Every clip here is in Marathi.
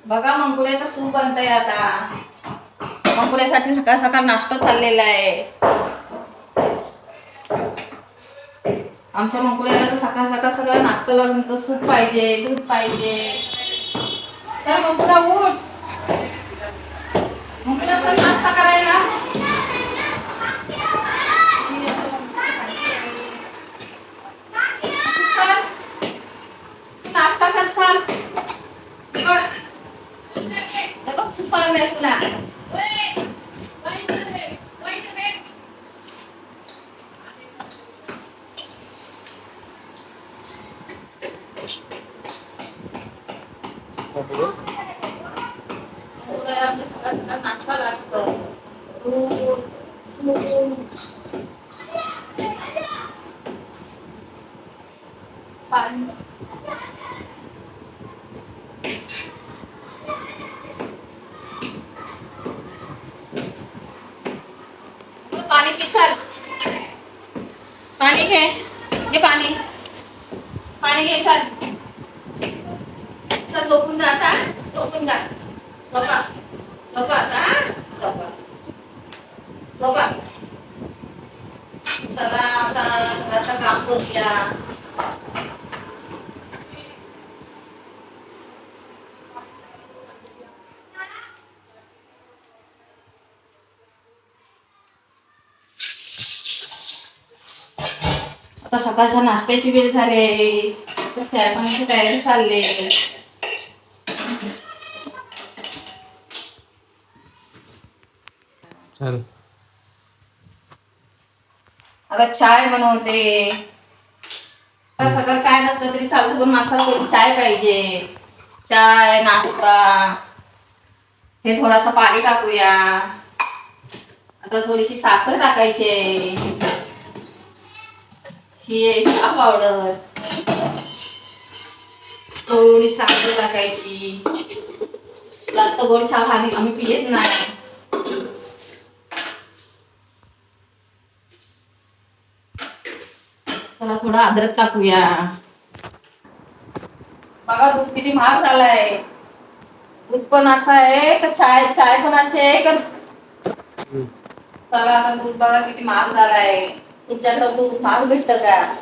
बघा मंगुळ्याचं सूप बनतंय आता. मंगुळ्यासाठी सकाळ सकाळ नाश्ता चाललेला आहे. आमच्या मंगुळ्याला तर सकाळ सकाळ सगळं नाश्ता लागतो. सूप पाहिजे, दूध पाहिजे. चल मंगुळा उठ. मंगुळा चल नाश्ता करायला. चल नाश्ता कर चल. बघ सूप आणलंय तुला. नाश्ता लागतं. दूध, सूप, पाणी. पाणी पी चल. पाणी घे. घे पाणी. पाणी घे चल. चल झोपून जा आता. झोपून जा. झोपा. झोपा आता. झोपा. झोपा. चला आता घराचं काम करूया. आता सकाळच्या नाश्त्याची वेळ झाली. चहा पाण्याची तयारी चालली. आता चाय बनवते. सकाळ काय नसलं तरी चालतं, पण माणसाला कोणी चाय पाहिजे. चाय नाश्ता. हे थोडासा पाणी टाकूया. आता थोडीशी साखर टाकायची. ही चहा पावडर. थोडी साखर टाकायची. जास्त गोड चहा पाणी आम्ही पित नाही. चला थोडा अद्रक टाकूया. बघा दूध किती महाग झालाय. दूध पण असं आहे तर चाय पण अशी आहे का. चला आता दूध बघा किती महाग झालाय. तुमच्याकडे दूध महाग भेटतं का.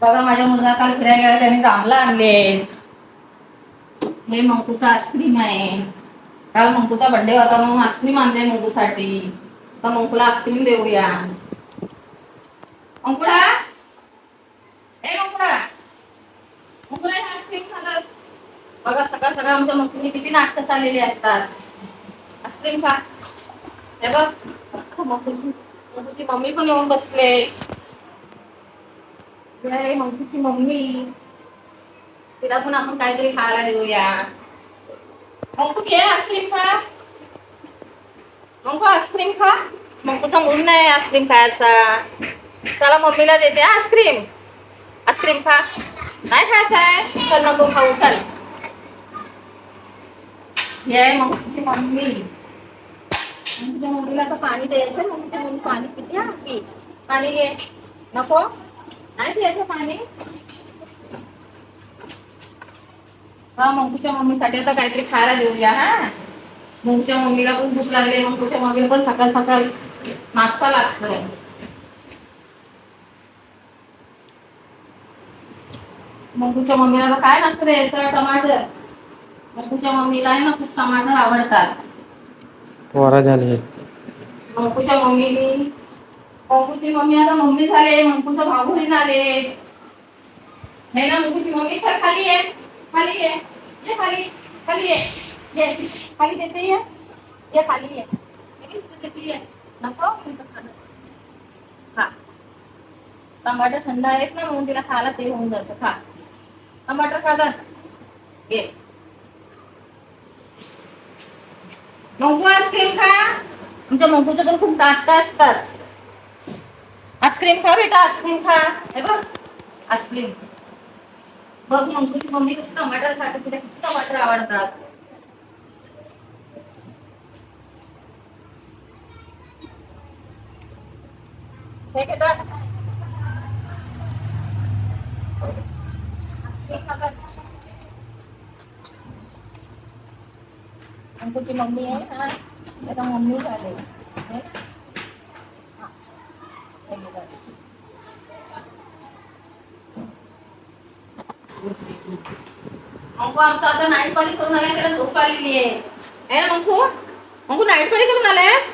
बघा माझ्या मुलगा काल फिरायला गेला, त्याने जांभळं आणलेत. हे मंकूचा आईस्क्रीम आहे. काल मंकूचा बर्थडे होता म्हणून आईस्क्रीम आणले मंकूसाठी. तर मंकूला आईस्क्रीम देऊया. मंकुळा, ए मंकुळा, मंकुळा आईस्क्रीम खाणार. बघा सकाळ सकाळ आमच्या मंकूची किती नाटकं चाललेली असतात. आईस्क्रीम खा. हे बघ मंकूची मम्मी पण येऊन बसले. मंकूची मम्मी, तिला पण आपण काहीतरी खायला देऊया. मंकू घे आईस्क्रीम खा. मंकू आईस्क्रीम खा. मंकूचा मूड नाही आईस्क्रीम खायचा. चला मम्मीला देते आईस्क्रीम. आईस्क्रीम खा. नाही खायचं आहे. चल नको खाऊ चल. हे आहे मंकूची मम्मी. मंकूच्या मम्मीला तर पाणी द्यायचं. मंकूची मम्मी पाणी पिते. हा पी. पाणी घे. नको नाही पियाचं पाणी. हा मंकूच्या मम्मीसाठी आता काहीतरी खायला देऊया. हा मंकूच्या मम्मीला पण भूक लागली. मंकूच्या मम्मीला पण सकाळ सकाळ नाश्ता लागतो. मंकूच्या मम्मीला आता काय नाश्ता द्यायचं. टमाटर. मंकूच्या मम्मीला आहे ना खूप टमाटर आवडतात. वरा झाली. मंकूची मम्मी आता मम्मी झाले. मंकूचं भाऊ आले. हे ना मंकूची मम्मी चल खाली आहे. खाली आहे. ये खाली. खाली आहे. ये खाली देते. ये खाली आहे. देते नको. खा. टमाटर थंड आहेत ना म्हणून तिला खायला ते होऊन जातं. खा टमाटर खा. घे मंकू आईस्क्रीम खा. आमच्या मंकूचं पण खूप नाटकं असतात. आईस्क्रीम खा बेटा. आईस्क्रीम खा. हे बघ आईस्क्रीम. बघ मंकूची मम्मी कसं टमाटर खाते. तिला किती टमाटर आवडतात. हे घेतात. मंकूची मम्मी आहे हा, त्याचा मम्मी झाले है ना? हा, हे घे दादा. मंकू आमचा आता नाईट पाली करून आलाय, त्याला झोप आलेली आहे है ना मंकू? मंकू नाईट पाली करून आलायस?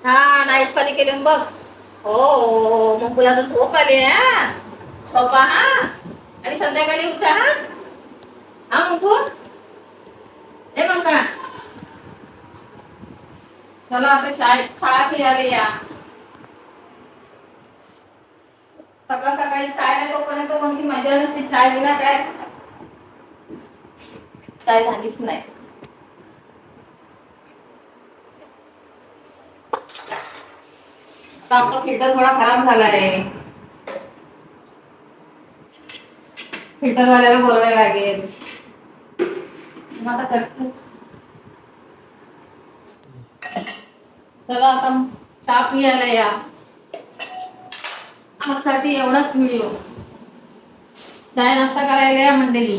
हा नाईट पाली केली बघ. हो मंकूला तर झोप आली हा, झोपा हा आणि संध्याकाळी उठा हा. हा मंकू, हे मंका चला आता चहा प्यायला या. सकाळ सकाळी चाय नाही तोपर्यंत कोणती मजा नसते, चाय बिना काय चाय झालीच नाही. आता आपला फिल्टर थोडा खराब झाला आहे, फिल्टर वाल्याला बोलवायला लागेल. मग आता करते. चला आता चहा पियाला या. आजसाठी एवढाच व्हिडिओ. चाय नाश्ता करायला या मंडळी.